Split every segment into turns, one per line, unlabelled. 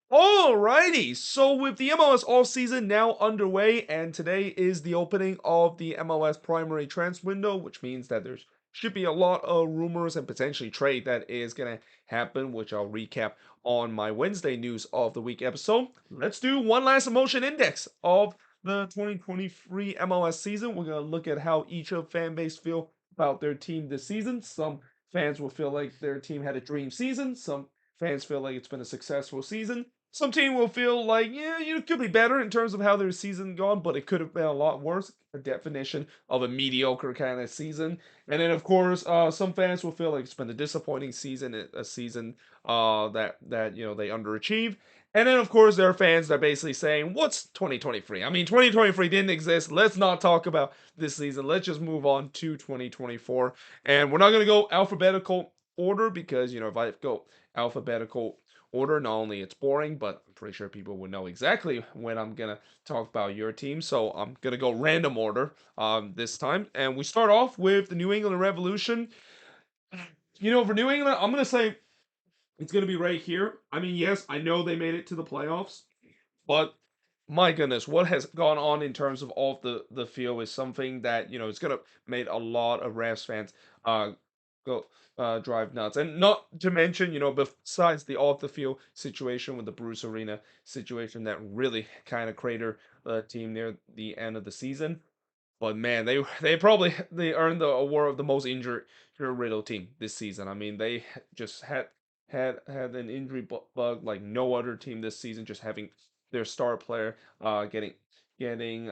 Alrighty, so with the MLS offseason now underway, and today is the opening of the MLS primary transfer window, which means that there's should be a lot of rumors and potentially trade that is going to happen, which I'll recap on my Wednesday news of the week episode. Let's do one last emotion index of the 2023 MLS season. We're going to look at how each of fan base feel about their team this season. Some fans will feel like their team had a dream season. Some fans feel like it's been a successful season. Some team will feel like, yeah, you could be better in terms of how their season gone, but it could have been a lot worse. A definition of a mediocre kind of season. And then, of course, some fans will feel like it's been a disappointing season, a season that they underachieved. And then, of course, there are fans that are basically saying, "What's 2023? I mean, 2023 didn't exist. Let's not talk about this season. Let's just move on to 2024." And we're not going to go alphabetical order because if I go alphabetical order, not only it's boring, but I'm pretty sure people will know exactly when I'm gonna talk about your team. So I'm gonna go random order this time, and we start off with the New England Revolution. For New England, I'm gonna say it's gonna be right here. I mean, yes, I know they made it to the playoffs, but my goodness, what has gone on in terms of off the field is something that it's gonna make a lot of Rams fans uh go drive nuts, and not to mention besides the off the field situation with the Bruce Arena situation that really kind of cratered the team near the end of the season. But man, they earned the award of the most injured riddle team this season. I mean, they just had an injury bug like no other team this season, just having their star player getting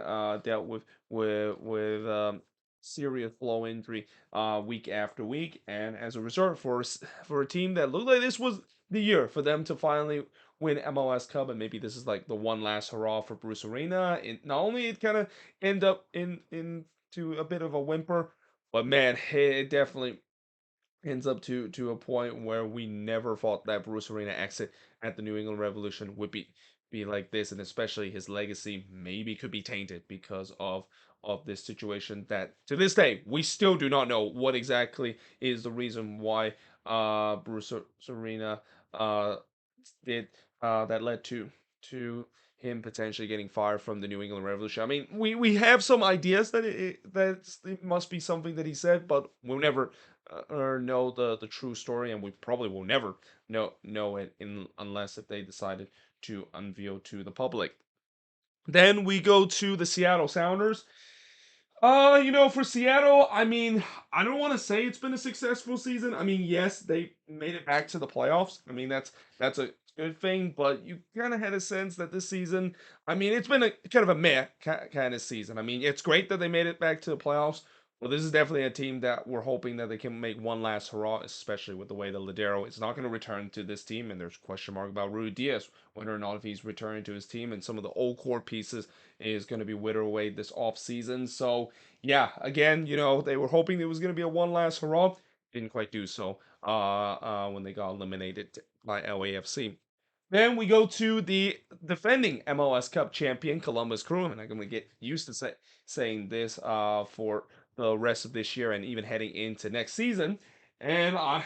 dealt with serious flow injury week after week, and as a result, for a team that looked like this was the year for them to finally win MLS Cup, and maybe this is like the one last hurrah for Bruce Arena. Not only it kind of end up into a bit of a whimper, but man, it definitely ends up to a point where we never thought that Bruce Arena exit at the New England Revolution would be like this, and especially his legacy maybe could be tainted because of this situation that to this day we still do not know what exactly is the reason why Bruce Arena uh did that led to him potentially getting fired from the New England Revolution. I mean, we have some ideas that it must be something that he said, but we'll never or know the true story, and we probably will never know it unless if they decided to unveil to the public. Then we go to the Seattle Sounders. For Seattle, I mean, I don't want to say it's been a successful season. I mean, yes, they made it back to the playoffs. I mean, that's a good thing, but you kind of had a sense that this season, I mean, it's been a kind of a meh kind of season. I mean, it's great that they made it back to the playoffs. Well, this is definitely a team that we're hoping that they can make one last hurrah, especially with the way that Ladero is not going to return to this team, and there's a question mark about Rudy Diaz, whether or not if he's returning to his team, and some of the old core pieces is going to be withered away this off season. So yeah, again, they were hoping it was going to be a one last hurrah. Didn't quite do so when they got eliminated by LAFC. Then we go to the defending MLS Cup champion Columbus Crew, and I'm going to get used to saying this for the rest of this year and even heading into next season. And I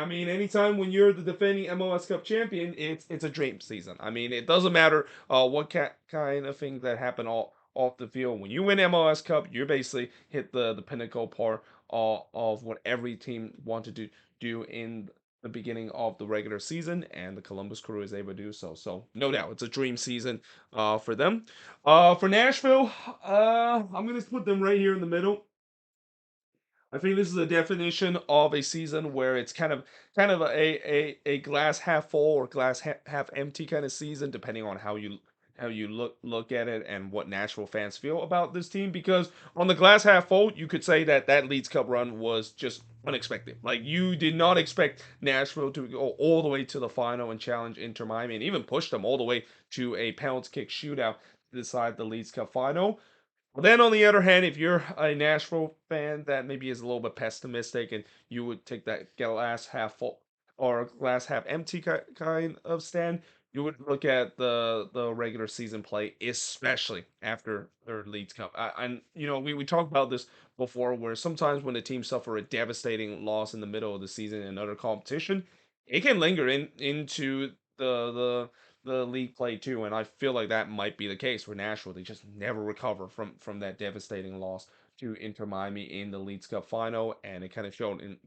mean, anytime when you're the defending MLS Cup champion, it's a dream season. I mean, it doesn't matter what kind of things that happen all off the field. When you win MLS Cup, you basically hit the pinnacle part of what every team wanted to do in the beginning of the regular season, and the Columbus Crew is able to do so. So no doubt, it's a dream season for them. For Nashville, I'm gonna put them right here in the middle. I think this is a definition of a season where it's kind of a glass half full or glass half empty kind of season, depending on how you look at it and what Nashville fans feel about this team. Because on the glass half full, you could say that Leeds Cup run was just unexpected. Like you did not expect Nashville to go all the way to the final and challenge Inter Miami, and even push them all the way to a penalty kick shootout to decide the Leeds Cup final. Well, then on the other hand, if you're a Nashville fan that maybe is a little bit pessimistic and you would take that glass half full or glass half empty kind of stand, you would look at the regular season play, especially after their Leagues Cup. And we talked about this before, where sometimes when a team suffer a devastating loss in the middle of the season in another competition, it can linger into the league play too, and I feel like that might be the case for Nashville. They just never recover from that devastating loss to Inter Miami in the Leagues Cup final, and it kind of showed in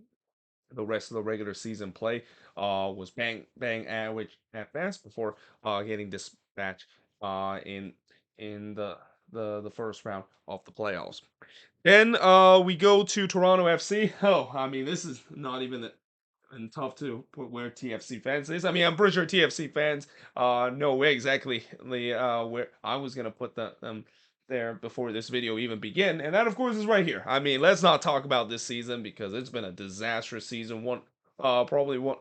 the rest of the regular season play. Was bang bang average at best before getting dispatched in the first round of the playoffs. Then we go to Toronto FC. Oh, I mean, this is not even and tough to put where TFC fans is. I mean, I'm pretty sure TFC fans know where exactly where I was gonna put them there before this video even begin, and that of course is right here. I mean, let's not talk about this season because it's been a disastrous season. Probably one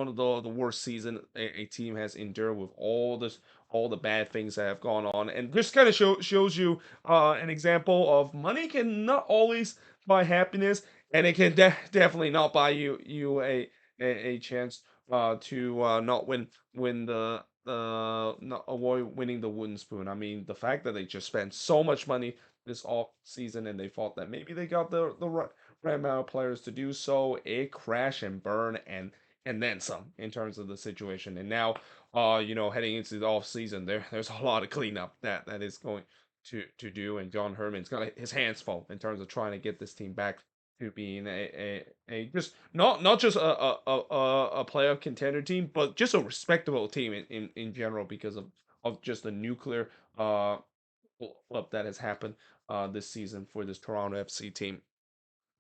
of the worst season a team has endured with all the bad things that have gone on, and just kind of shows you an example of money can not always buy happiness, and it can definitely not buy you a chance to not win the not avoid winning the wooden spoon. I mean, the fact that they just spent so much money this off season and they thought that maybe they got the right amount of players to do so, it crash and burn and then some in terms of the situation. And now heading into the off season, there's a lot of cleanup that is going to do, and John Herman's got his hands full in terms of trying to get this team back to being a just not just a playoff contender team, but just a respectable team in general because of just the nuclear flip that has happened this season for this Toronto FC team.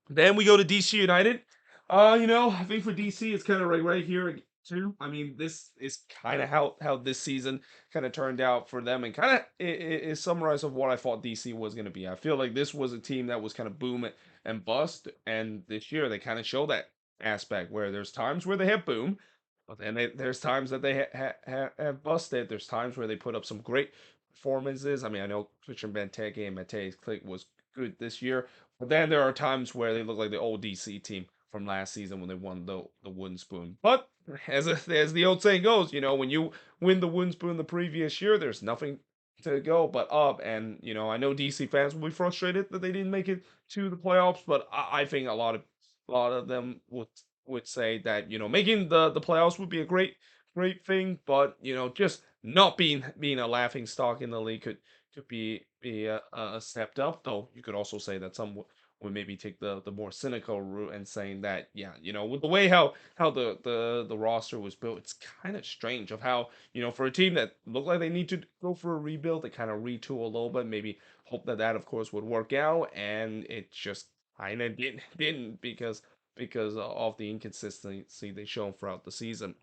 Then we go to DC United. I think for DC it's kind of right here too. I mean, this is kind of how this season kind of turned out for them, and kind of is summarized of what I thought DC was going to be. I feel like this was a team that was kind of boom and bust, and this year they kind of show that aspect where there's times where they have boom, but then there's times that they have busted. There's times where they put up some great performances. I mean, I know Christian Benteke and Mateus Click was good this year, but then there are times where they look like the old DC team from last season when they won the wooden spoon. But as the old saying goes, when you win the wooden spoon the previous year, there's nothing to go but up. And I know DC fans will be frustrated that they didn't make it to the playoffs, but I think a lot of them would say that making the playoffs would be a great thing, but just not being a laughing stock in the league could be a step up. Though you could also say that some would maybe take the more cynical route and saying that, yeah, with the way how the roster was built, it's kind of strange of how for a team that looked like they need to go for a rebuild, they kind of retool a little bit, maybe hope that of course would work out, and it just kind of didn't because of the inconsistency they shown throughout the season.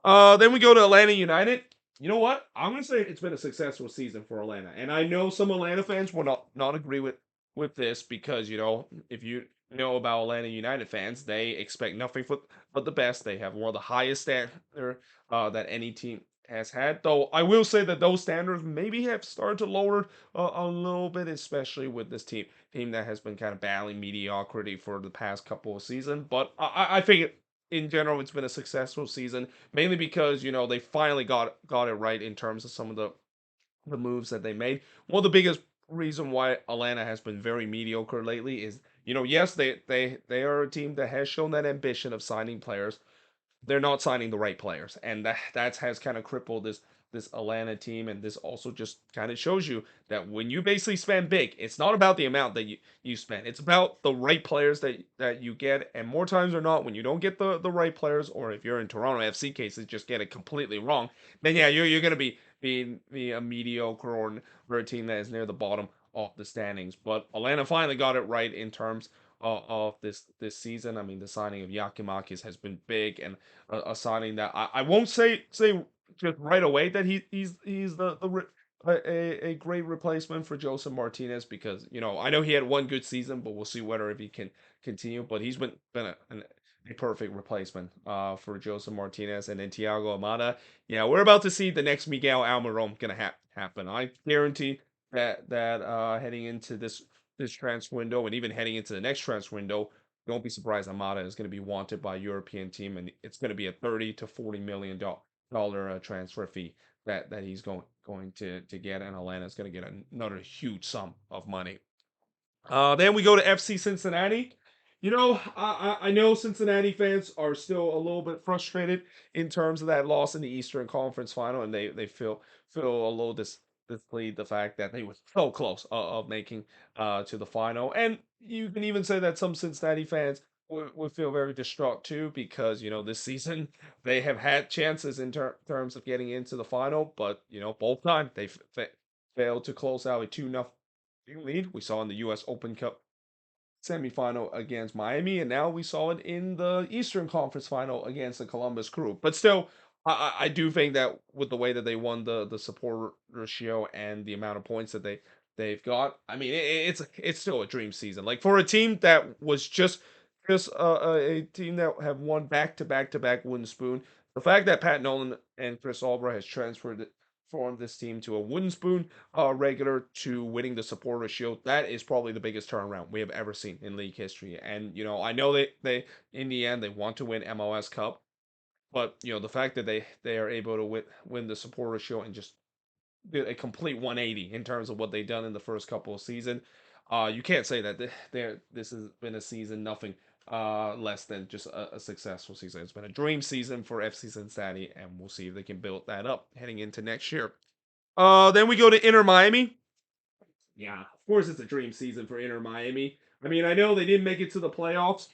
Then we go to Atlanta United. You know what? I'm gonna say it's been a successful season for Atlanta, and I know some Atlanta fans will not agree with this because if you know about Atlanta United fans, they expect nothing but the best. They have one of the highest standards that any team has had. Though I will say that those standards maybe have started to lower a little bit, especially with this team that has been kind of battling mediocrity for the past couple of seasons. But I think in general, it's been a successful season, mainly because they finally got it right in terms of some of the moves that they made. One of the biggest reason why Atlanta has been very mediocre lately is yes, they are a team that has shown that ambition of signing players, they're not signing the right players, and that has kind of crippled this Atlanta team. And this also just kind of shows you that when you basically spend big, it's not about the amount that you spend. It's about the right players that you get. And more times or not, when you don't get the right players, or if you're in Toronto FC cases, just get it completely wrong, then yeah, you're gonna be a mediocre or a team that is near the bottom of the standings. But Atlanta finally got it right in terms of this season. I mean, the signing of Yakimakis has been big, and a signing that I won't say just right away that he's a great replacement for Joseph Martinez, because I know he had one good season, but we'll see whether if he can continue. But he's been a perfect replacement for Joseph Martinez. And then Thiago Amada. Yeah, we're about to see the next Miguel Almiron gonna happen. I guarantee that heading into this transfer window and even heading into the next transfer window, don't be surprised Amada is going to be wanted by a European team, and it's going to be a 30 to 40 million dollar transfer fee that he's going to get, and Atlanta is going to get another huge sum of money. Then we go to FC Cincinnati. I know Cincinnati fans are still a little bit frustrated in terms of that loss in the Eastern Conference Final, and they feel a little displeased the fact that they were so close of making to the final. And you can even say that some Cincinnati fans would feel very distraught too, because this season they have had chances in terms of getting into the final, but both times they failed to close out a 2-0 lead. We saw in the U.S. Open Cup semifinal against Miami, and now we saw it in the Eastern Conference final against the Columbus Crew. But still, I do think that with the way that they won the support ratio and the amount of points that they've got, I mean it's still a dream season. Like for a team that was just a team that have won back to back wooden spoon. The fact that Pat Nolan and Chris Albright has formed this team to a wooden spoon regular to winning the supporter shield, that is probably the biggest turnaround we have ever seen in league history. And I know they in the end they want to win MLS Cup, but the fact that they are able to win the supporter shield and just did a complete 180 in terms of what they've done in the first couple of seasons. You can't say that this has been a season nothing less than just a successful season. It's been a dream season for FC Cincinnati, and we'll see if they can build that up heading into next year. Then we go to Inter Miami. Yeah, of course it's a dream season for Inter Miami. I mean, I know they didn't make it to the playoffs,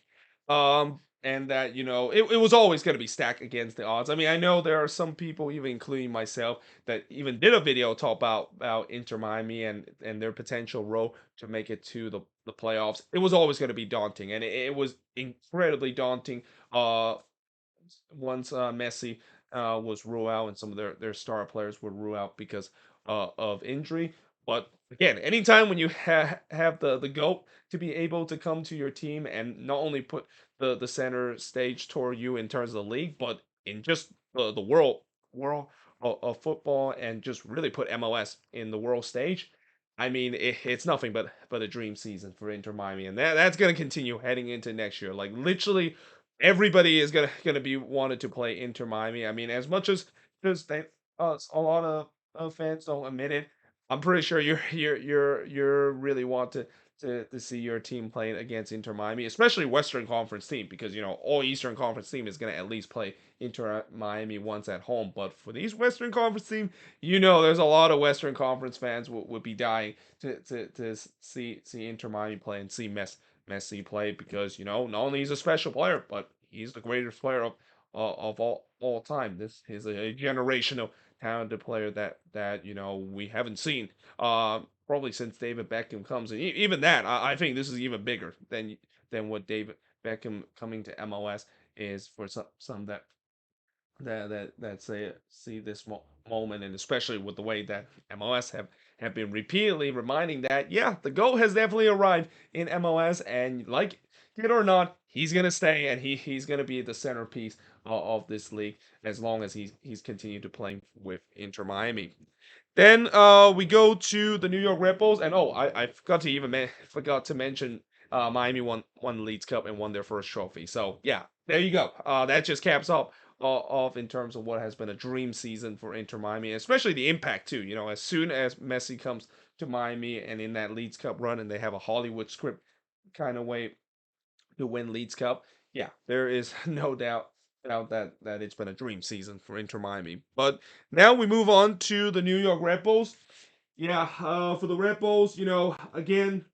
and that it was always going to be stacked against the odds. I mean, I know there are some people, even including myself, that even did a video talk about Inter Miami and their potential role to make it to the playoffs. It was always going to be daunting, and it was incredibly daunting. Once Messi was ruled out and some of their star players were ruled out because of injury. But again, anytime when you have the GOAT to be able to come to your team and not only put the center stage toward you in terms of the league, but in just the world of football, and just really put MLS in the world stage. I mean, it's nothing but a dream season for Inter Miami, and that's gonna continue heading into next year. Like literally, everybody is gonna be wanted to play Inter Miami. I mean, as much as they a lot of fans don't admit it, I'm pretty sure you're really want to see your team playing against Inter Miami, especially Western Conference team, because all Eastern Conference team is gonna at least play Inter Miami once at home. But for these Western Conference team, there's a lot of Western Conference fans would be dying to see Inter Miami play and see Messi play, because not only he's a special player, but he's the greatest player of all time. This is a generational talented player that we haven't seen probably since David Beckham comes in. Even that, I think this is even bigger than what David Beckham coming to MLS is for some that say see this moment, and especially with the way that MLS have been repeatedly reminding that the GOAT has definitely arrived in MLS, and like it or not, he's gonna stay, and he's gonna be the centerpiece of this league as long as he's continued to play with Inter Miami. Then we go to the New York Red Bulls, and I forgot to forgot to mention Miami won the Leeds Cup and won their first trophy. So yeah, there you go. That just caps off in terms of what has been a dream season for Inter Miami, especially the impact too. As soon as Messi comes to Miami and in that Leeds Cup run, and they have a Hollywood script kind of way to win Leeds Cup, yeah, there is no doubt that it's been a dream season for Inter Miami. But now we move on to the New York Red Bulls. Yeah, for the Red Bulls, again,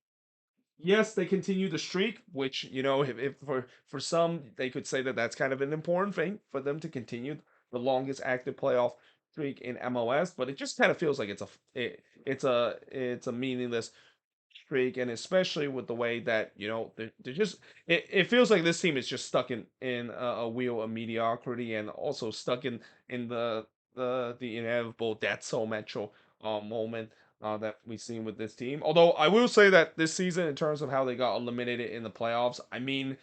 yes, they continue the streak, which if for some they could say that that's kind of an important thing for them to continue the longest active playoff streak in MLS. But it just kind of feels like it's a meaningless streak, and especially with the way that they're just it feels like this team is just stuck in a wheel of mediocrity, and also stuck in the inevitable that's so metro moment that we've seen with this team. Although I will say that this season, in terms of how they got eliminated in the playoffs, I mean,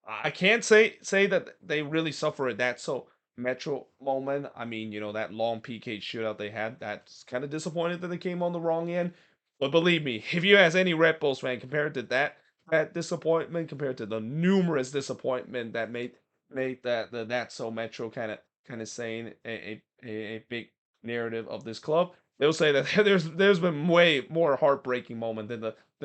I can't say that they really suffered that so Metro moment. I mean, that long PK shootout they had, that's kind of disappointed that they came on the wrong end. But believe me, if you ask any Red Bulls fan, compared to that disappointment, compared to the numerous disappointment that made that so Metro kind of saying a big narrative of this club, they'll say that there's been way more heartbreaking moment than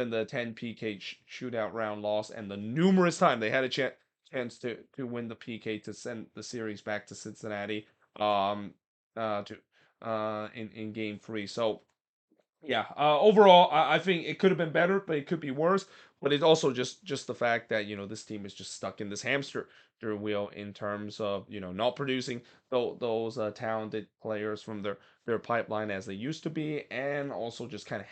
the 10 PK shootout round loss and the numerous time they had a chance to win the PK to send the series back to Cincinnati um to in game 3. So yeah, overall, I think it could have been better, but it could be worse. But it's also just the fact that this team is just stuck in this hamster wheel in terms of not producing those talented players from their pipeline as they used to be, and also just kind of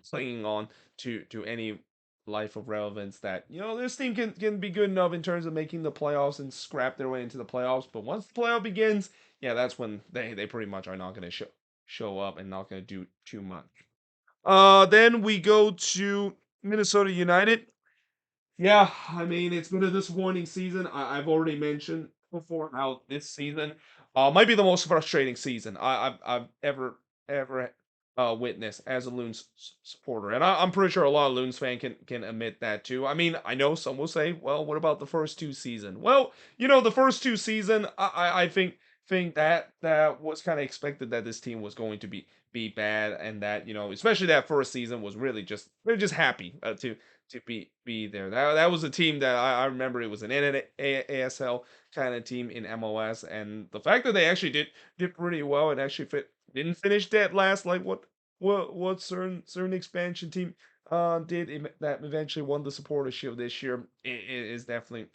clinging on to any life of relevance that this team can be good enough in terms of making the playoffs and scrap their way into the playoffs. But once the playoff begins, yeah, that's when they pretty much are not going to show up and not going to do too much. Then we go to Minnesota United. Yeah, I mean, it's been a disappointing season. I've already mentioned before how this season might be the most frustrating season I've ever witnessed as a Loons supporter, and I'm pretty sure a lot of Loons fan can admit that too. I mean, I know some will say, well, what about the first two season? Well, the first two season, I think that was kind of expected that this team was going to be bad, and that especially that first season was really just they're just happy to be there. That was a team that I remember. It was an ASL kind of team in MLS, and the fact that they actually did pretty well and actually didn't finish dead last like what certain expansion team that eventually won the supporter shield this year is definitely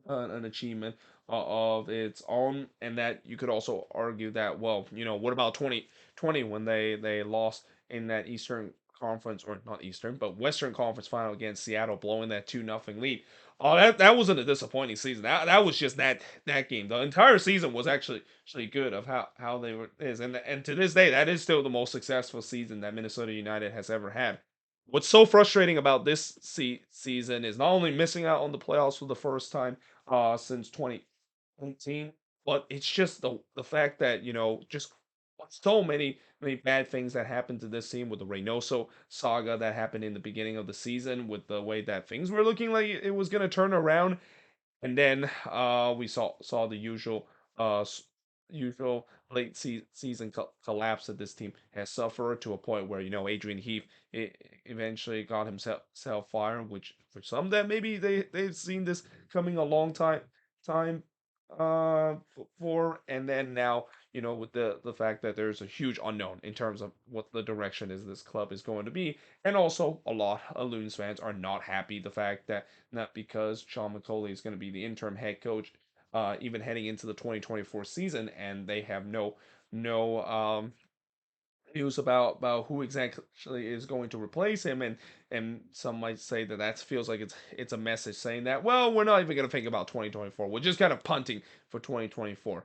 an achievement of its own, and that you could also argue that, well, what about 2020 when they lost in that Eastern Conference, or not Eastern, but Western Conference final against Seattle, blowing that 2-0 lead. Oh, that wasn't a disappointing season. That was just that game. The entire season was actually good of how they were is, and to this day, that is still the most successful season that Minnesota United has ever had. What's so frustrating about this season is not only missing out on the playoffs for the first time since 2018, but it's just the fact that just so many bad things that happened to this team with the Reynoso saga that happened in the beginning of the season, with the way that things were looking like it was going to turn around, and then we saw the usual late season collapse that this team has suffered, to a point where Adrian Heath eventually got himself fired, which for some that maybe they've seen this coming a long time for, and then now with the fact that there's a huge unknown in terms of what the direction is this club is going to be, and also a lot of Loons fans are not happy the fact that, not because Sean McCauley is going to be the interim head coach, even heading into the 2024 season, and they have no news about who exactly is going to replace him, and some might say that feels like it's a message saying that, well, we're not even going to think about 2024. We're just kind of punting for 2024.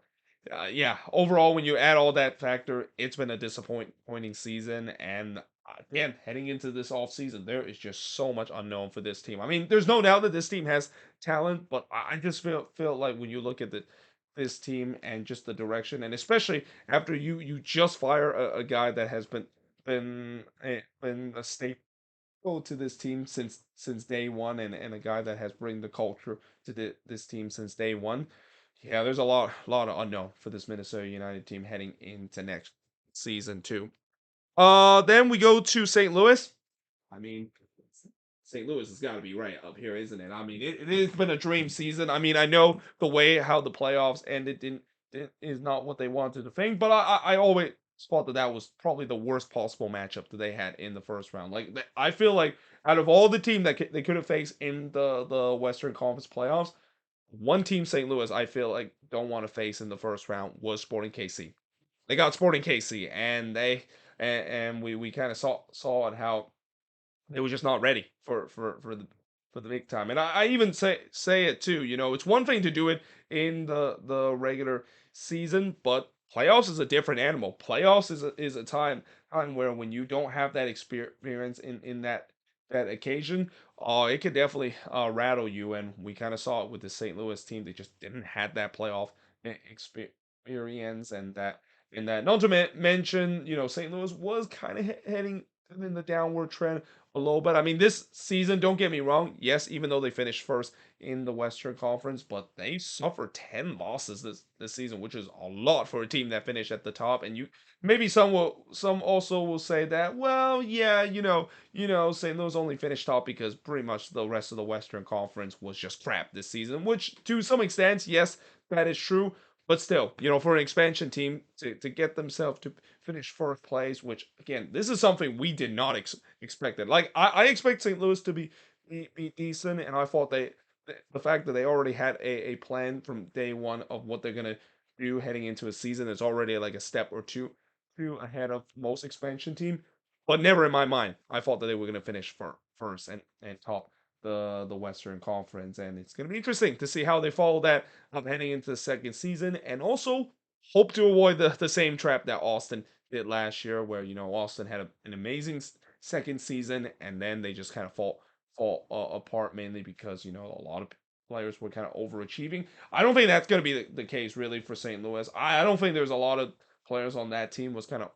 Yeah, overall, when you add all that factor, it's been a disappointing season, and again, heading into this off season, there is just so much unknown for this team. I mean, there's no doubt that this team has talent, but I just feel like when you look at this team and just the direction, and especially after you just fire a guy that has been a staple to this team since day one, and a guy that has bring the culture to this team since day one. Yeah, there's a lot of unknown for this Minnesota United team heading into next season too. Then we go to St. Louis. I mean, St. Louis has got to be right up here, isn't it? I mean, it has been a dream season. I mean, I know the way how the playoffs ended didn't is not what they wanted to think, but I always thought that was probably the worst possible matchup that they had in the first round. Like, I feel like out of all the team that they could have faced in the Western Conference playoffs, one team, St. Louis, I feel like don't want to face in the first round was Sporting KC. They got Sporting KC, and we kind of saw it how they were just not ready for the big time. And I even say it too. It's one thing to do it in the regular season, but playoffs is a different animal. Playoffs is a time where, when you don't have that experience in that occasion, it could definitely rattle you. And we kind of saw it with the St. Louis team. They just didn't have that playoff experience, and that not to mention, St. Louis was kind of heading in the downward trend a little bit. I mean, this season, don't get me wrong. Yes, even though they finished first in the Western Conference, but they suffered 10 losses this season, which is a lot for a team that finished at the top. And you maybe some also will say that, well, yeah, St. Louis only finished top because pretty much the rest of the Western Conference was just crap this season, which to some extent, yes, that is true. But still, for an expansion team to get themselves to finish fourth place, which again, this is something we did not expect. It like I expect St. Louis to be decent, and I thought the fact that they already had a plan from day one of what they're gonna do heading into a season is already like a step or two ahead of most expansion team. But never in my mind, I thought that they were gonna finish first and top the Western Conference, and it's gonna be interesting to see how they follow that up heading into the second season, and also hope to avoid the same trap that Austin did last year, where Austin had an amazing second season, and then they just kind of fall apart mainly because a lot of players were kind of overachieving. I don't think that's going to be the case really for St. Louis. I don't think there's a lot of players on that team was kind of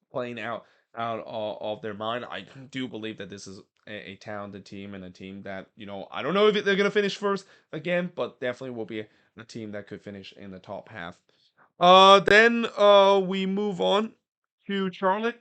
playing out of their mind. I do believe that this is a talented team and a team that I don't know if they're gonna finish first again, but definitely will be a team that could finish in the top half. Then we move on to Charlotte.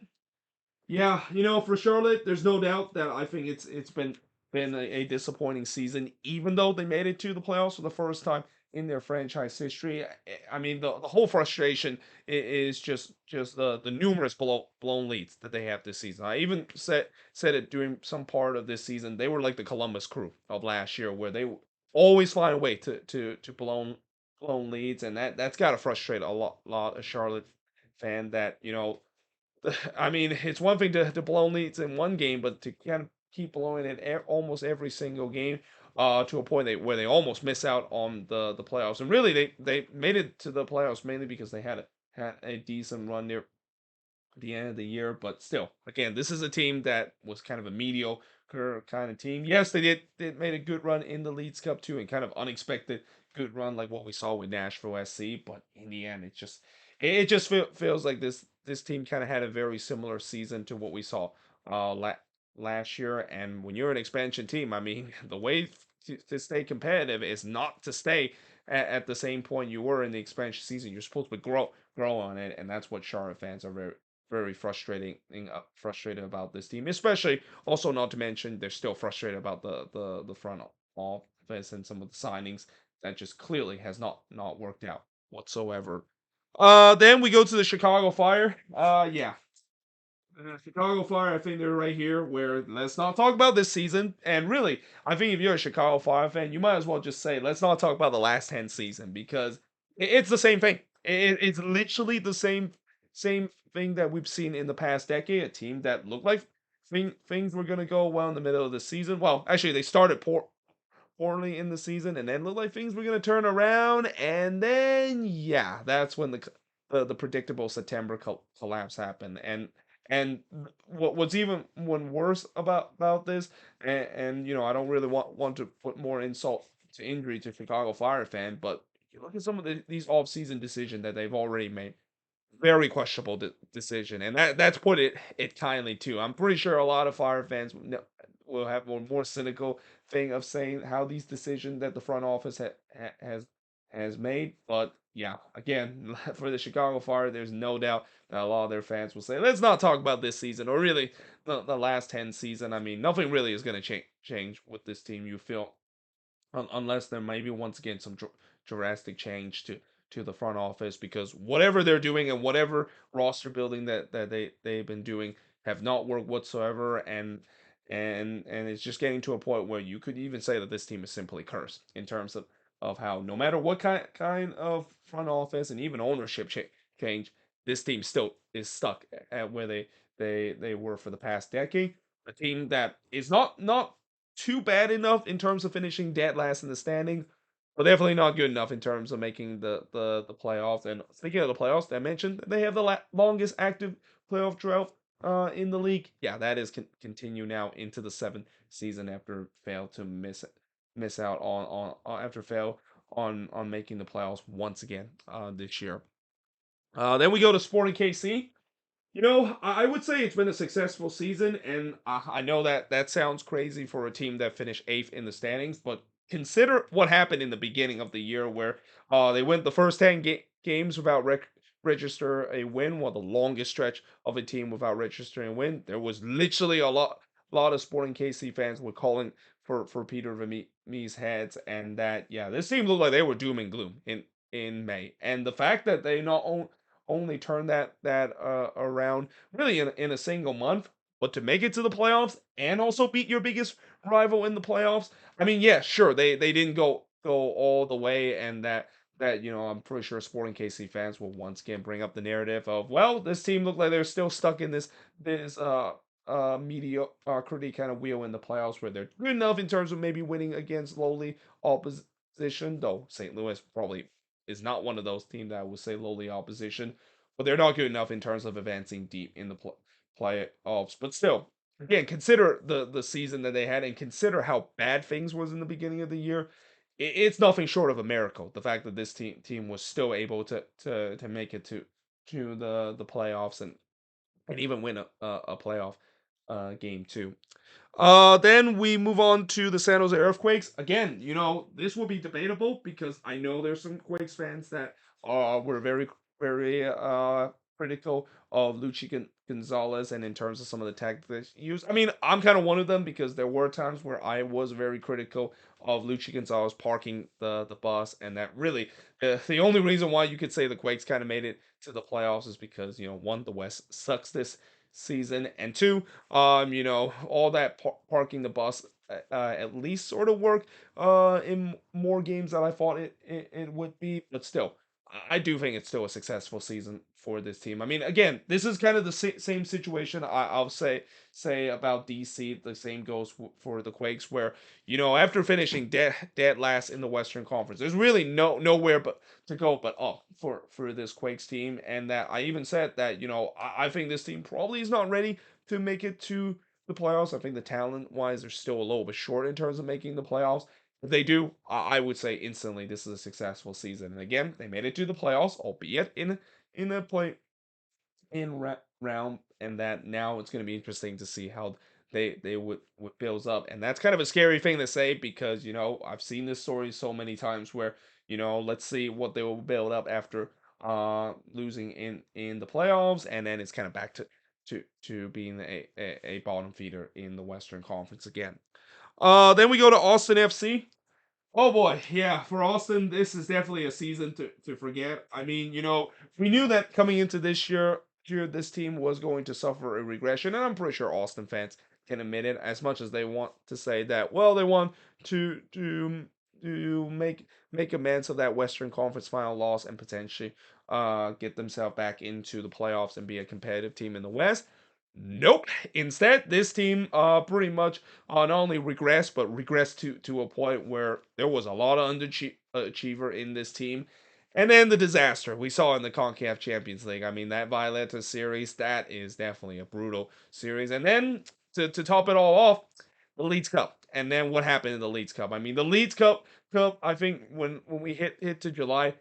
Yeah, for Charlotte, there's no doubt that I think it's been a disappointing season, even though they made it to the playoffs for the first time in their franchise history. I mean, the whole frustration is just the numerous blown leads that they have this season. I even said it during some part of this season. They were like the Columbus Crew of last year, where they always find a way to blown leads, and that's got to frustrate a lot of Charlotte fan that I mean, it's one thing to blow leads in one game, but to kind of keep blowing it almost every single game, to a point where they almost miss out on the playoffs. And really, they made it to the playoffs mainly because they had a decent run near the end of the year. But still, again, this is a team that was kind of a mediocre kind of team. Yes, they made a good run in the Leeds Cup too, and kind of unexpected good run like what we saw with Nashville SC. But in the end, it just feels like this team kind of had a very similar season to what we saw last year. And when you're an expansion team, I mean, the way to stay competitive is not to stay at the same point you were in the expansion season. You're supposed to grow on it, and that's what Charlotte fans are very frustrated about this team, especially also not to mention they're still frustrated about the front office and some of the signings that just clearly has not worked out whatsoever. Then we go to the Chicago Fire. Yeah, Chicago Fire, I think they're right here where let's not talk about this season. And really, I think if you're a Chicago Fire fan, you might as well just say, let's not talk about the last 10 season because it's the same thing. It's literally the same thing that we've seen in the past decade. A team that looked like things were going to go well in the middle of the season. Well, actually, they started poorly in the season and then looked like things were going to turn around. And then, yeah, that's when the predictable September collapse happened. And what's even one worse about this, and I don't really want to put more insult to injury to Chicago Fire fan, but you look at some of these off-season decisions that they've already made. Very questionable decision, and that's put it kindly too. I'm pretty sure a lot of Fire fans will have a more cynical thing of saying how these decisions that the front office has made. But yeah, again, for the Chicago Fire, there's no doubt that a lot of their fans will say, let's not talk about this season or really the last 10 season. I mean, nothing really is going to change with this team. You feel unless there may be once again some drastic change to the front office because whatever they're doing and whatever roster building that they've been doing have not worked whatsoever and it's just getting to a point where you could even say that this team is simply cursed in terms of how no matter what kind of front office and even ownership change, this team still is stuck at where they were for the past decade. A team that is not too bad enough in terms of finishing dead last in the standing, but definitely not good enough in terms of making the playoffs. And speaking of the playoffs, I mentioned they have the longest active playoff drought in the league. Yeah, that is continue now into the seventh season after fail to miss out on after fail on making the playoffs once again this year. Then we go to Sporting KC. I would say it's been a successful season, and I know that that sounds crazy for a team that finished eighth in the standings, but consider what happened in the beginning of the year, where they went the first 10 games without register a win, well, the longest stretch of a team without registering a win. There was literally a lot of Sporting KC fans were calling for Peter Vermeer's heads, and that yeah, this team looked like they were doom and gloom in May, and the fact that they not only turn that around really in a single month, but to make it to the playoffs and also beat your biggest rival in the playoffs. I mean, yeah, sure, they didn't go all the way, and that I'm pretty sure Sporting KC fans will once again bring up the narrative of, well, this team looked like they're still stuck in this mediocrity kind of wheel in the playoffs, where they're good enough in terms of maybe winning against lowly opposition, though St. Louis probably is not one of those teams that I would say lowly opposition, but they're not good enough in terms of advancing deep in the playoffs. But still, again, consider the season that they had, and consider how bad things was in the beginning of the year. It's nothing short of a miracle. The fact that this team was still able to make it to the playoffs, and even win a playoff game too. Then we move on to the San Jose Earthquakes. Again, this will be debatable because I know there's some Quakes fans that were very critical of Luchi Gonzalez, and in terms of some of the tactics used. I mean, I'm kind of one of them because there were times where I was very critical of Luchi Gonzalez parking the bus, and that really the only reason why you could say the Quakes kind of made it to the playoffs is because one, the West sucks this season, and two, all that parking the bus at least sort of worked in more games than I thought it would be. But still, I do think it's still a successful season for this team. I mean, again, this is kind of the same situation I'll say about DC. The same goes for the Quakes, where after finishing dead last in the Western Conference, there's really nowhere but to go but up for this Quakes team. And that I even said that I think this team probably is not ready to make it to the playoffs. I think the talent wise they're still a little bit short in terms of making the playoffs. If they do, I would say instantly this is a successful season. And again, they made it to the playoffs, albeit in a round, and that now it's going to be interesting to see how they would builds up. And that's kind of a scary thing to say because I've seen this story so many times where let's see what they will build up after losing in the playoffs, and then it's kind of back to being a bottom feeder in the Western Conference again. Then we go to Austin FC. Oh boy, yeah, for Austin, this is definitely a season to forget. I mean, we knew that coming into this year, this team was going to suffer a regression, and I'm pretty sure Austin fans can admit it, as much as they want to say that, well, they want to make amends of that Western Conference final loss and potentially get themselves back into the playoffs and be a competitive team in the West. Nope. Instead, this team pretty much not only regressed, but regressed to a point where there was a lot of underachiever in this team. And then the disaster we saw in the CONCACAF Champions League. I mean, that Violeta series, that is definitely a brutal series. And then to top it all off, the Leeds Cup. And then what happened in the Leeds Cup? I mean, the Leeds Cup, I think when we hit to July,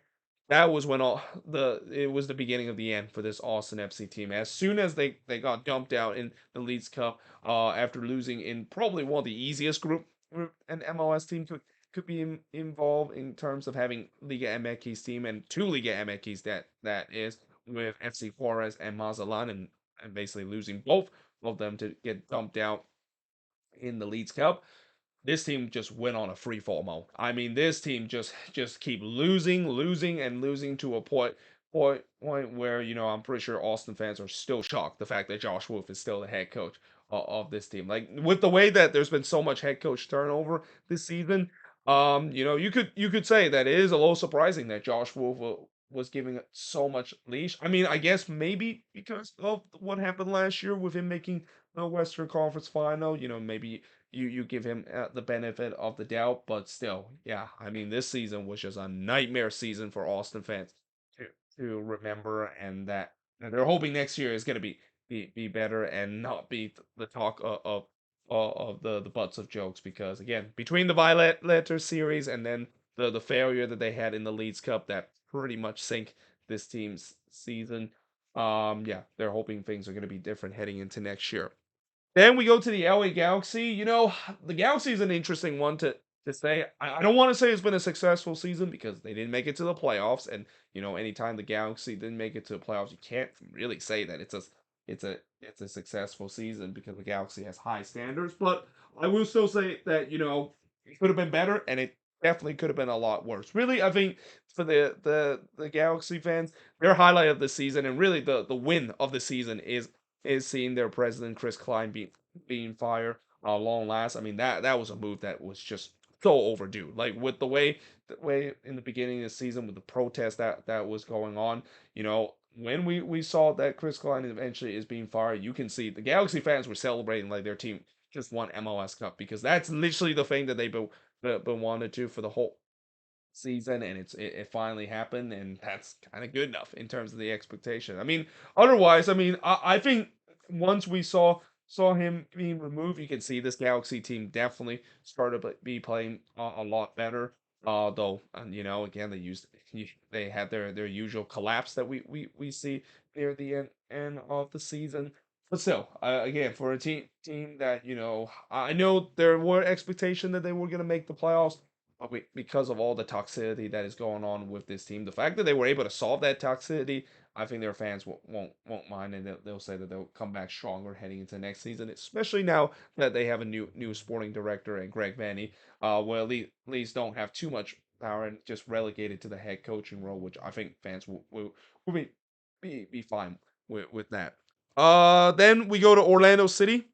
that was when it was the beginning of the end for this Austin FC team. As soon as they got dumped out in the Leeds Cup, after losing in probably one of the easiest group an MLS team could be involved in terms of having Liga MX team and two Liga MX that is with FC Juarez and Mazatlan, and basically losing both of them to get dumped out in the Leeds Cup. This team just went on a free fall mode. I mean, this team just keep losing, and losing to a point where I'm pretty sure Austin fans are still shocked the fact that Josh Wolf is still the head coach of this team. Like, with the way that there's been so much head coach turnover this season, you could say that it is a little surprising that Josh Wolf was giving so much leash. I mean, I guess maybe because of what happened last year with him making the Western Conference final. Maybe you give him the benefit of the doubt, but still, yeah. I mean, this season was just a nightmare season for Austin fans to to remember, and that they're hoping next year is going to be better and not be the talk of the butts of jokes, because again, between the Violet Letter series and then the failure that they had in the Leeds Cup, that pretty much sank this team's season. Yeah, they're hoping things are going to be different heading into next year. Then we go to the LA Galaxy. The Galaxy is an interesting one to say. I don't want to say it's been a successful season because they didn't make it to the playoffs, and anytime the Galaxy didn't make it to the playoffs, you can't really say that it's a successful season because the Galaxy has high standards. But I will still say that it could have been better, and it definitely could have been a lot worse. Really, I think for the Galaxy fans, their highlight of the season and really the win of the season is seeing their president Chris Klein being fired long last. I mean that was a move that was just so overdue. Like with the way in the beginning of the season with the protest that was going on, when we saw that Chris Klein eventually is being fired, you can see the Galaxy fans were celebrating like their team just won MLS Cup because that's literally the thing that they've been wanted to for the whole season, and it finally happened, and that's kind of good enough in terms of the expectation. I mean, otherwise, I mean, I think once we saw him being removed, you can see this Galaxy team definitely started to be playing a lot better. Though, and again, they had their usual collapse that we see near the end of the season. But still, again, for a team that I know there were expectation that they were going to make the playoffs because of all the toxicity that is going on with this team. The fact that they were able to solve that toxicity, I think their fans won't mind, and they'll say that they'll come back stronger heading into next season, especially now that they have a new sporting director and Greg Vanny, well at least don't have too much power and just relegated to the head coaching role, which I think fans will be fine with that. Then we go to Orlando City.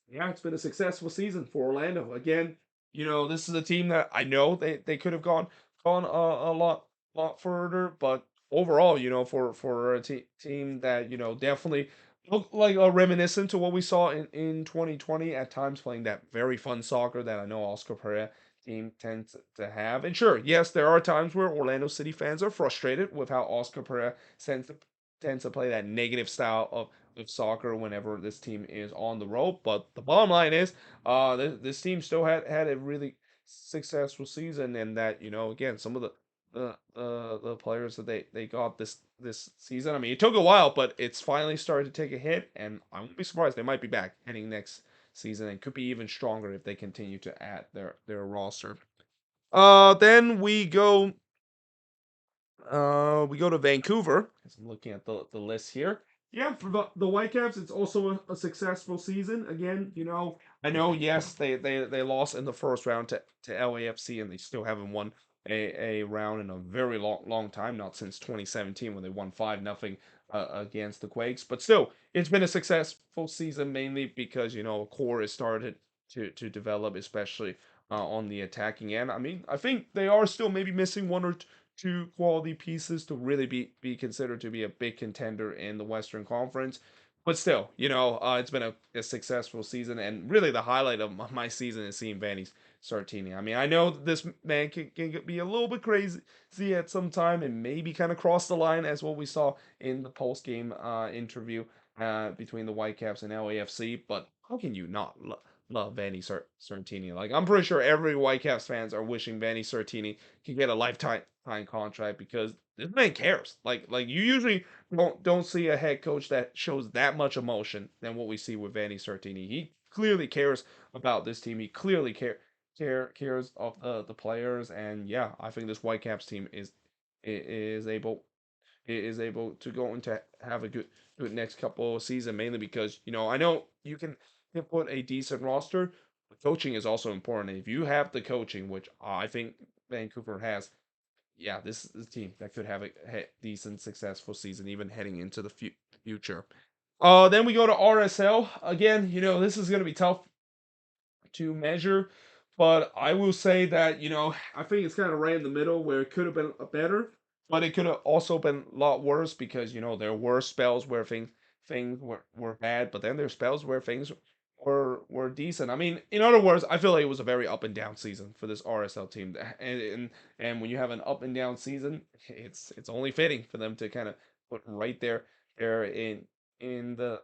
Yeah, it's been a successful season for Orlando. Again, this is a team that I know they could have gone a lot further, but overall, for a team that definitely looked like a reminiscent to what we saw in 2020 at times, playing that very fun soccer that I know Oscar Pereira team tends to have. And sure, yes, there are times where Orlando City fans are frustrated with how Oscar Pereira tends to play that negative style of soccer whenever this team is on the road. But the bottom line is, this team still had a really successful season, and that again some of the players that they got this season. I mean, it took a while, but it's finally started to take a hit, and I won't be surprised they might be back heading next season and could be even stronger if they continue to add their roster. Then we go to Vancouver. As I'm looking at the list here. Yeah, for the Whitecaps, it's also a successful season. Again, I know, yes, they lost in the first round to LAFC, and they still haven't won a round in a very long time, not since 2017 when they won 5-0 against the Quakes. But still, it's been a successful season mainly because a core has started to develop, especially on the attacking end. I mean, I think they are still maybe missing one or two quality pieces to really be considered to be a big contender in the Western Conference. But still, it's been a successful season, and really the highlight of my season is seeing Vanny Sartini. I mean, I know this man can be a little bit crazy at some time and maybe kind of cross the line as what we saw in the post game interview between the Whitecaps and LAFC. But how can you not love Vanny Sartini? Like, I'm pretty sure every Whitecaps fans are wishing Vanny Sartini can get a lifetime contract because this man cares. Like you usually don't see a head coach that shows that much emotion than what we see with Vanny Sartini. He clearly cares about this team. He clearly cares of the players, and yeah, I think this Whitecaps team is able to go into have a good next couple of season, mainly because I know you can put a decent roster, but coaching is also important. If you have the coaching, which I think Vancouver has, yeah, this is a team that could have a decent, successful season, even heading into the future. Then we go to RSL again. This is going to be tough to measure, but I will say that I think it's kind of right in the middle where it could have been a better, but it could have also been a lot worse because there were spells where things were bad, but then there's spells where things were decent. I mean, in other words, I feel like it was a very up and down season for this RSL team, and when you have an up and down season, it's only fitting for them to kind of put right there in the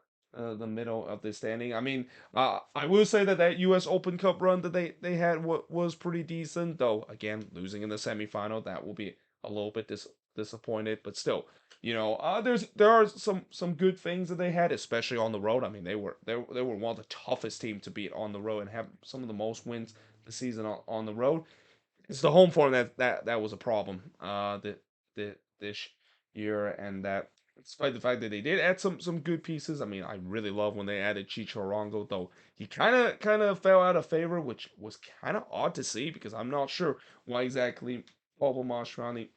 middle of the standing. I mean, I will say that U.S. Open Cup run that they had was pretty decent, though. Again, losing in the semifinal, that will be a little bit disappointed, but still, there are some good things that they had, especially on the road. I mean, they were one of the toughest teams to beat on the road and have some of the most wins the season on the road. It's the home form that was a problem this year, and that despite the fact that they did add some good pieces. I mean, I really love when they added Chicho Arango, though he kind of fell out of favor, which was kind of odd to see because I'm not sure why exactly Pablo Mastroeni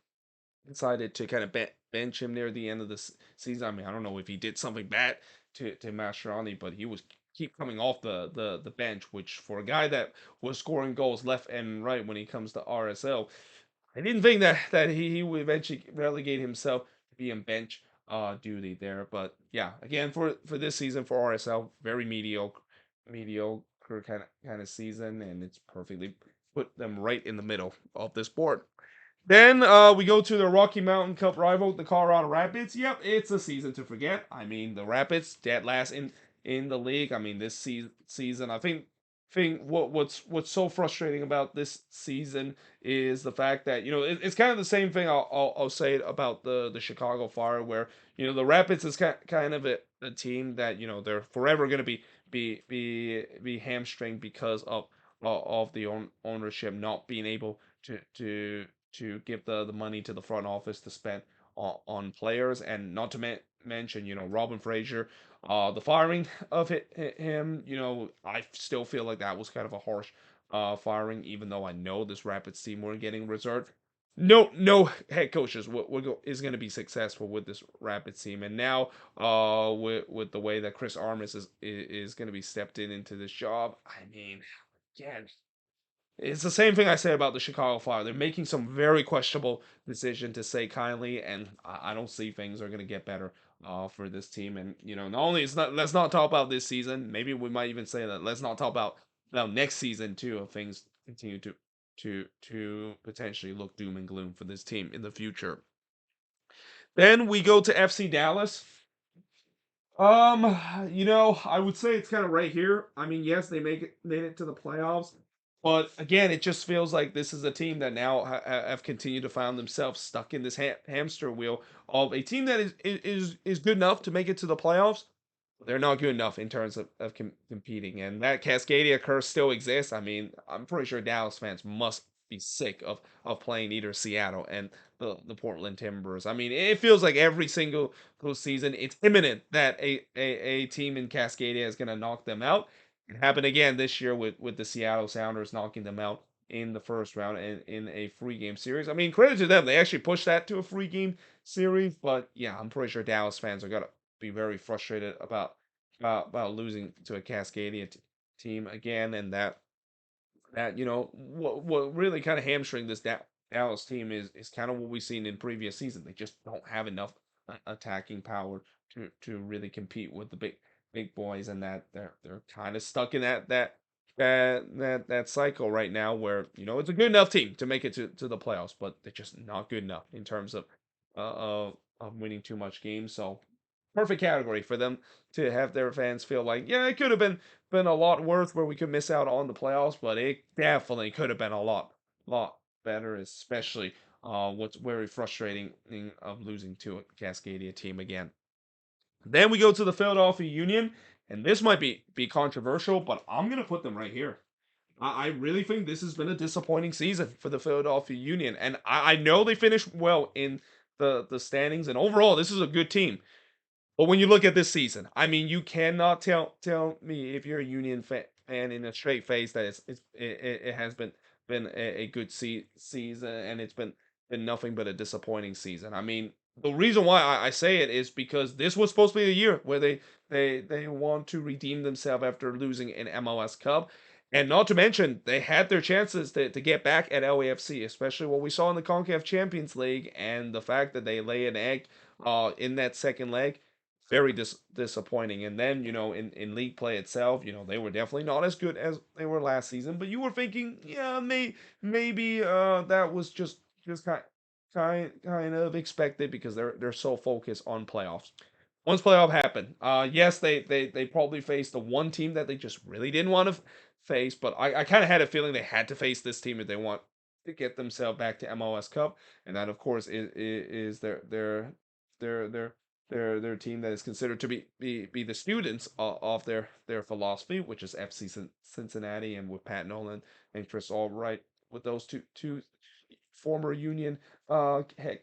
decided to kind of bench him near the end of the season. I mean, I don't know if he did something bad to Mascherani, but he was keep coming off the bench, which for a guy that was scoring goals left and right when he comes to RSL, I didn't think that he would eventually relegate himself to be in bench duty there. But yeah, again for this season for RSL, very mediocre kind of season, and it's perfectly put them right in the middle of this board. Then we go to the Rocky Mountain Cup rival, the Colorado Rapids. Yep, it's a season to forget. I mean, the Rapids dead last in the league. I mean, this season, I think what's so frustrating about this season is the fact that it's kind of the same thing. I'll say it about the Chicago Fire, where the Rapids is kind of a team that they're forever going to be hamstringed because of the ownership not being able to give the money to the front office to spend on players, and not to mention Robin Fraser, the firing of him. I still feel like that was kind of a harsh firing, even though I know this Rapids team were getting reserved. No head coaches is going to be successful with this Rapids team, and now with the way that Chris Armas is going to be stepped into this job. I mean, again, it's the same thing I say about the Chicago Fire. They're making some very questionable decision to say kindly, and I don't see things are going to get better for this team. And not only it's not let's not talk about this season. Maybe we might even say that let's not talk about next season too. If things continue to potentially look doom and gloom for this team in the future. Then we go to FC Dallas. I would say it's kind of right here. I mean, yes, they made it to the playoffs, but again, it just feels like this is a team that now have continued to find themselves stuck in this hamster wheel of a team that is good enough to make it to the playoffs. They're not good enough in terms of competing, and that Cascadia curse still exists. I mean, I'm pretty sure Dallas fans must be sick of playing either Seattle and the Portland Timbers. I mean, it feels like every single season it's imminent that a team in Cascadia is going to knock them out. It happened again this year with the Seattle Sounders knocking them out in the first round in a free game series. I mean, credit to them. They actually pushed that to a free game series, but yeah, I'm pretty sure Dallas fans are going to be very frustrated about losing to a Cascadia team again, and that what really kind of hamstring this Dallas team is kind of what we've seen in previous seasons. They just don't have enough attacking power to really compete with the big boys, and that they're kind of stuck in that cycle right now where it's a good enough team to make it to the playoffs, but they're just not good enough in terms of winning too much games. So perfect category for them to have their fans feel like, yeah, it could have been a lot worse where we could miss out on the playoffs, but it definitely could have been a lot better, especially what's very frustrating of losing to a Cascadia team again. Then we go to the Philadelphia Union, and this might be controversial, but I'm gonna put them right here. I really think this has been a disappointing season for the Philadelphia Union, and I know they finished well in the standings, and overall this is a good team. But when you look at this season, I mean, you cannot tell me if you're a Union fan in a straight face that it has been a good season, and it's been nothing but a disappointing season. I mean, the reason why I say it is because this was supposed to be the year where they want to redeem themselves after losing an MLS Cup. And not to mention, they had their chances to get back at LAFC, especially what we saw in the CONCACAF Champions League, and the fact that they lay an egg in that second leg, very disappointing. And then, in league play itself, they were definitely not as good as they were last season. But you were thinking, yeah, maybe that was just kind of expected because they're so focused on playoffs. Once playoff happened, yes, they probably faced the one team that they just really didn't want to face. But I kind of had a feeling they had to face this team if they to get themselves back to MLS Cup, and that of course is their team that is considered to be the students of their philosophy, which is FC Cincinnati, and with Pat Nolan and Chris Albright, with those two former Union head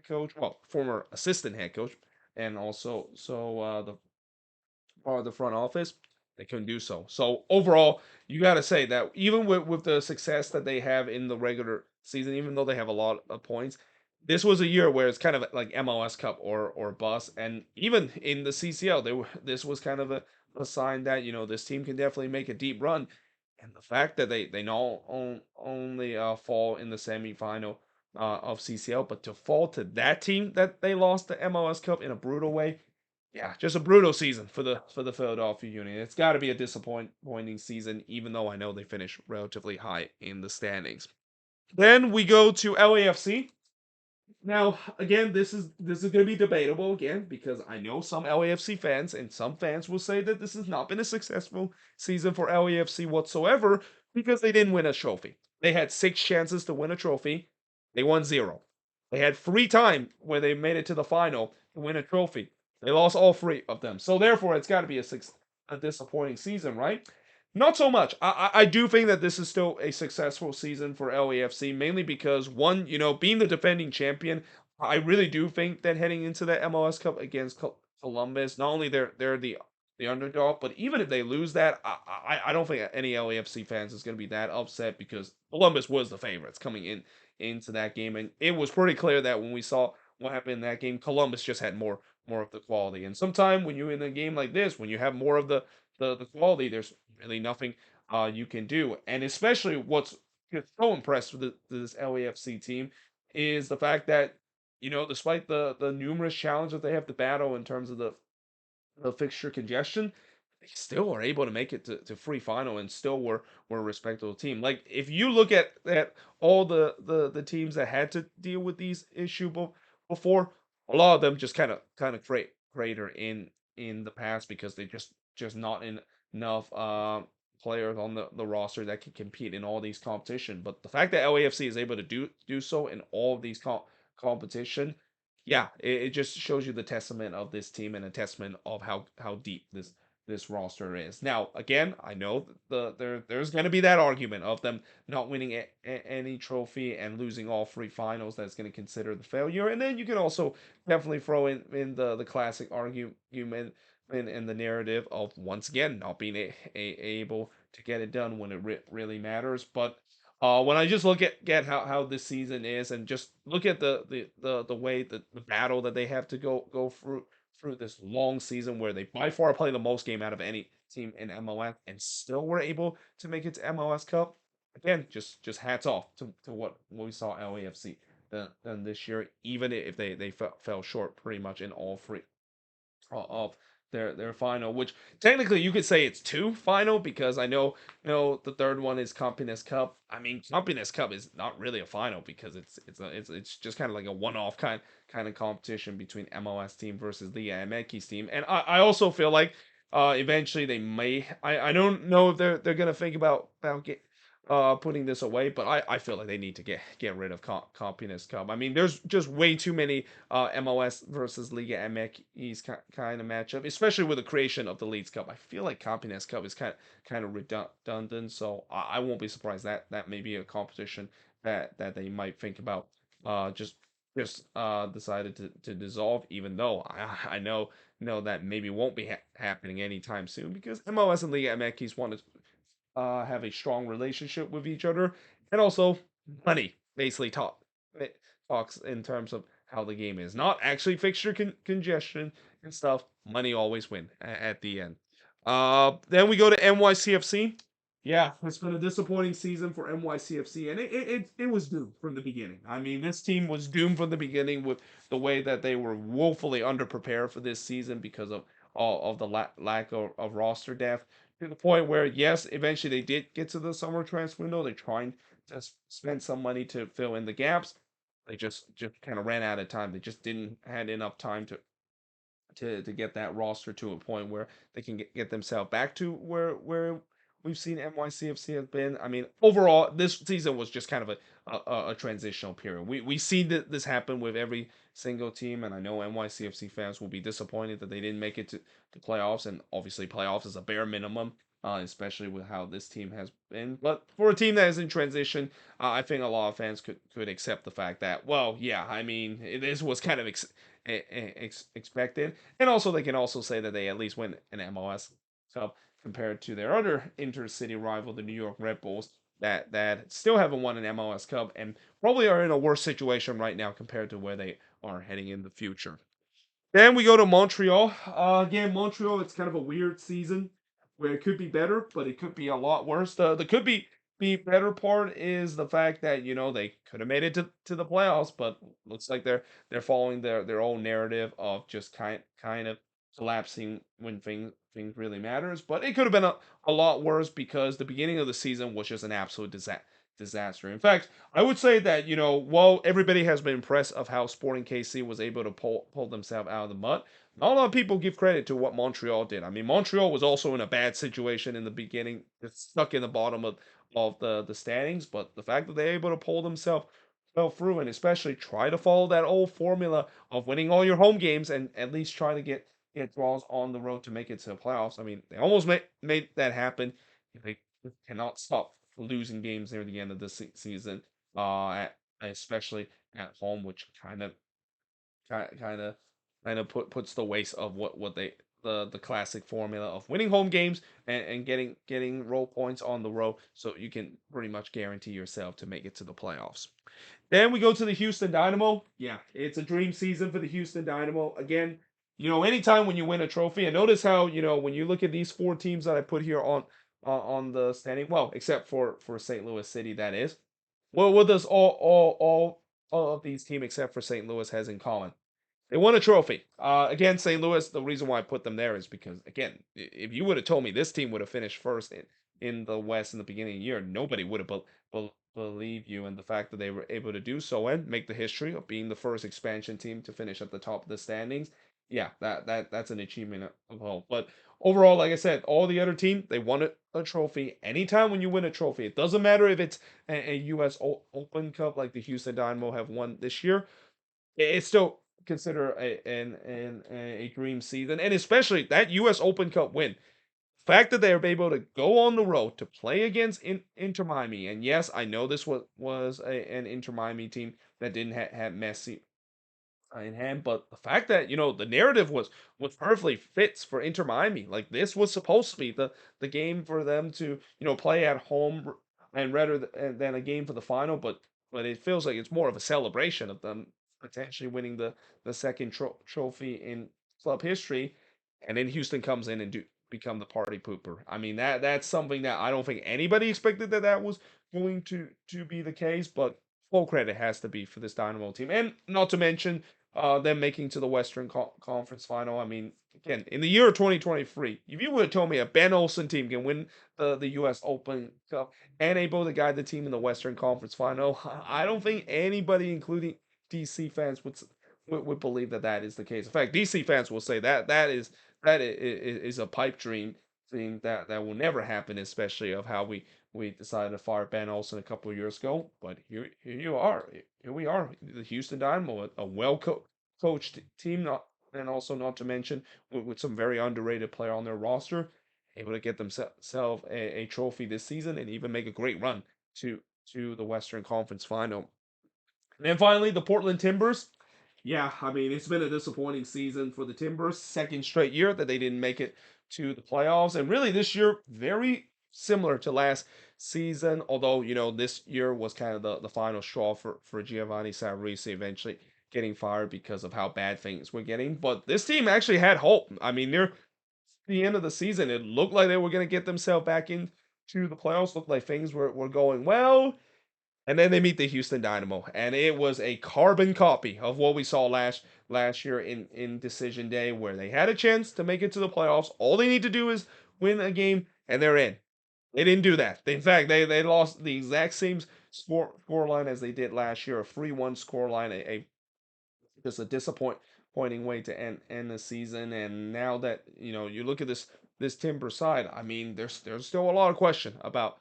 coach, well, former assistant head coach, and also the part of the front office, they couldn't do so. So overall, you got to say that even with the success that they have in the regular season, even though they have a lot of points, this was a year where it's kind of like MLS Cup or bust. And even in the CCL, this was kind of a sign that this team can definitely make a deep run. And the fact that they not only fall in the semifinal of CCL, but to fall to that team that they lost the MLS Cup in a brutal way, yeah, just a brutal season for the Philadelphia Union. It's got to be a disappointing season, even though I know they finished relatively high in the standings. Then we go to LAFC. Now, again, this is going to be debatable again because I know some LAFC fans and some fans will say that this has not been a successful season for LAFC whatsoever because they didn't win a trophy. They had 6 chances to win a trophy. They won 0. They had free time where they made it to the final to win a trophy. They lost all 3 of them. So therefore, it's got to be a disappointing season, right? Not so much. I do think that this is still a successful season for LAFC, mainly because one, being the defending champion, I really do think that heading into the MLS Cup against Columbus, not only they're the underdog, but even if they lose that, I don't think any LAFC fans is going to be that upset because Columbus was the favorites coming into that game, and it was pretty clear that when we saw what happened in that game, Columbus just had more of the quality. And sometime when you're in a game like this, when you have more of the quality, there's really nothing you can do. And especially what's just so impressed with this LAFC team is the fact that despite the numerous challenges they have to battle in terms of the fixture congestion, they still are able to make it to free final and still were a respectable team. Like if you look at all the teams that had to deal with these issues before, a lot of them just kind of crater in the past because they just not enough players on the roster that can compete in all these competition. But the fact that LAFC is able to do so in all of these competition, yeah, it just shows you the testament of this team and a testament of how deep this roster is. Now, again, I know there's going to be that argument of them not winning any trophy and losing all 3 finals that's going to consider the failure. And then you can also definitely throw in the classic argument in the narrative of once again not being able to get it done when it really matters. But when I just look at how this season is and just look at the way the battle that they have to go through this long season where they by far play the most game out of any team in MLS and still were able to make it to MLS Cup. Again, just hats off to what we saw LAFC done this year, even if they fell short pretty much in all 3 of their final, which technically you could say it's 2 final because I know the third one is Campeones Cup. I mean, Campeones Cup is not really a final because it's just kind of like a one-off kind of competition between MLS team versus Liga MX team. And I also feel like eventually they may I don't know if they're gonna think about putting this away, but I feel like they need to get rid of Campeones Cup. I mean, there's just way too many MLS versus Liga MX kind of matchup, especially with the creation of the Leagues Cup. I feel like Campeones Cup is kind of redundant, so I won't be surprised that may be a competition that they might think about just decided to dissolve, even though I know that maybe won't be happening anytime soon because MLS and Liga MX want to have a strong relationship with each other, and also money basically talks in terms of how the game is, not actually fixture congestion and stuff. Money always win at the end. Then we go to NYCFC. Yeah, it's been a disappointing season for NYCFC, and it was doomed from the beginning. I mean, this team was doomed from the beginning with the way that they were woefully underprepared for this season because of all of the lack of roster depth to the point where yes, eventually they did get to the summer transfer window. They're trying to spend some money to fill in the gaps. They just kind of ran out of time. They just didn't had enough time to get that roster to a point where they can get themselves back to where we've seen NYCFC has been. I mean, overall, this season was just kind of a transitional period. We see that this happen with every single team, and I know NYCFC fans will be disappointed that they didn't make it to playoffs, and obviously playoffs is a bare minimum. Especially with how this team has been, but for a team that is in transition, I think a lot of fans could accept the fact that, well, yeah, I mean, this was kind of expected, and also they can also say that they at least win an MLS Cup compared to their other intercity rival, the New York Red Bulls, that still haven't won an MLS Cup and probably are in a worse situation right now compared to where they are heading in the future. Then we go to Montreal. Again, Montreal, it's kind of a weird season where it could be better, but it could be a lot worse. The could be better part is the fact that they could have made it to the playoffs, but looks like they're following their own narrative of just kind of collapsing when things really matters. But it could have been a lot worse because the beginning of the season was just an absolute disaster. In fact, I would say that, while everybody has been impressed of how Sporting KC was able to pull themselves out of the mud, not a lot of people give credit to what Montreal did. I mean, Montreal was also in a bad situation in the beginning, just stuck in the bottom of the standings, but the fact that they're able to pull themselves well through and especially try to follow that old formula of winning all your home games and at least try to get draws on the road to make it to the playoffs. I mean, they almost made that happen. They cannot stop losing games near the end of the season, especially at home, which kind of puts the waste of what they the classic formula of winning home games and getting role points on the road, so you can pretty much guarantee yourself to make it to the playoffs. Then we go to the Houston Dynamo. Yeah, it's a dream season for the Houston Dynamo. Again, anytime when you win a trophy, and notice how, when you look at these four teams that I put here on the standing, well, except for St. Louis City, that is. Well, what does all of these teams except for St. Louis has in common? They won a trophy. Again, St. Louis, the reason why I put them there is because, again, if you would have told me this team would have finished first in the West in the beginning of the year, nobody would have believed you. And the fact that they were able to do so and make the history of being the first expansion team to finish at the top of the standings, yeah, that's an achievement of whole. But overall, like I said, all the other team, they won a trophy. Anytime when you win a trophy, it doesn't matter if it's a U.S. Open Cup like the Houston Dynamo have won this year, it's still consider a dream season, and especially that U.S. Open Cup win. Fact that they were able to go on the road to play against Inter Miami, and yes, I know this was an Inter Miami team that didn't have Messi in hand. But the fact that the narrative was perfectly fits for Inter Miami. Like this was supposed to be the game for them to play at home, and rather than a game for the final. But it feels like it's more of a celebration of them potentially winning the second trophy in club history, and then Houston comes in and become the party pooper. I mean that's something that I don't think anybody expected that was going to be the case, but full credit has to be for this Dynamo team, and not to mention them making to the Western Conference Final. I mean, again, in the year of 2023, if you would have told me a Ben Olsen team can win the U.S. Open Cup and able to guide the team in the Western Conference Final, I don't think anybody, including DC fans, would believe that is the case. In fact, DC fans will say that is a pipe dream thing that will never happen, especially of how we decided to fire Ben Olsen a couple of years ago. But here you are. Here we are, the Houston Dynamo, a coached team, and also not to mention with some very underrated player on their roster, able to get themselves a trophy this season and even make a great run to the Western Conference Final. And then finally, the Portland Timbers. Yeah, I mean, it's been a disappointing season for the Timbers. Second straight year that they didn't make it to the playoffs. And really, this year, very similar to last season. Although, this year was kind of the final straw for Giovanni Savarese eventually getting fired because of how bad things were getting. But this team actually had hope. I mean, near the end of the season, it looked like they were going to get themselves back into the playoffs. Looked like things were going well. And then they meet the Houston Dynamo, and it was a carbon copy of what we saw last year in Decision Day, where they had a chance to make it to the playoffs. All they need to do is win a game, and they're in. They didn't do that. In fact, they lost the exact same scoreline as they did last year, a 3-1 scoreline, just a disappointing way to end the season. And now that you look at this this Timber side, I mean, there's still a lot of question about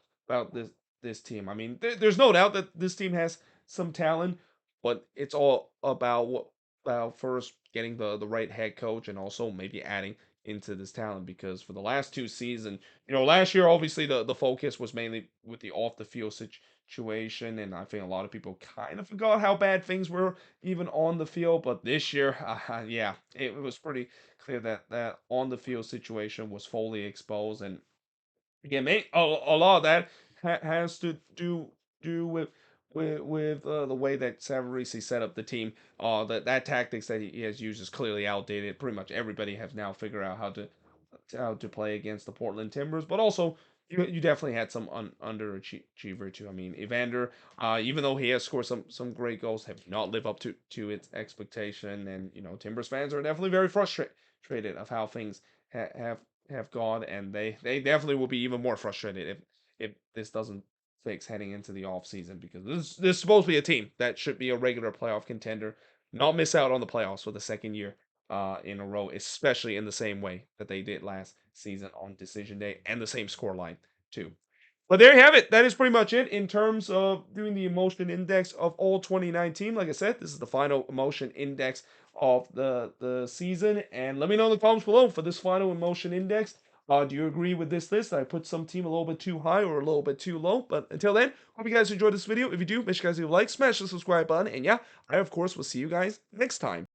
this team. I mean, there's no doubt that this team has some talent, but it's all about what about first getting the right head coach and also maybe adding into this talent because for the last 2 seasons, last year obviously the focus was mainly with the off the field situation, and I think a lot of people kind of forgot how bad things were even on the field. But this year, yeah, it was pretty clear that that on the field situation was fully exposed, and again, a lot of that has to do with the way that Savarese set up the team. That tactics that he has used is clearly outdated. Pretty much everybody has now figured out how to play against the Portland Timbers, but also you definitely had some underachiever too. I mean, Evander, even though he has scored some great goals, have not lived up to its expectation, and Timbers fans are definitely very frustrated of how things have gone, and they definitely will be even more frustrated if this doesn't fix heading into the off season because this is supposed to be a team that should be a regular playoff contender, not miss out on the playoffs for the second year in a row, especially in the same way that they did last season on decision day and the same score line too. But there you have it. That is pretty much it in terms of doing the emotion index of all 2019. Like I said, this is the final emotion index of the season. And let me know in the comments below for this final emotion index. Do you agree with this list? I put some team a little bit too high or a little bit too low. But until then, hope you guys enjoyed this video. If you do, make sure you guys leave a like, smash the subscribe button. And yeah, I of course will see you guys next time.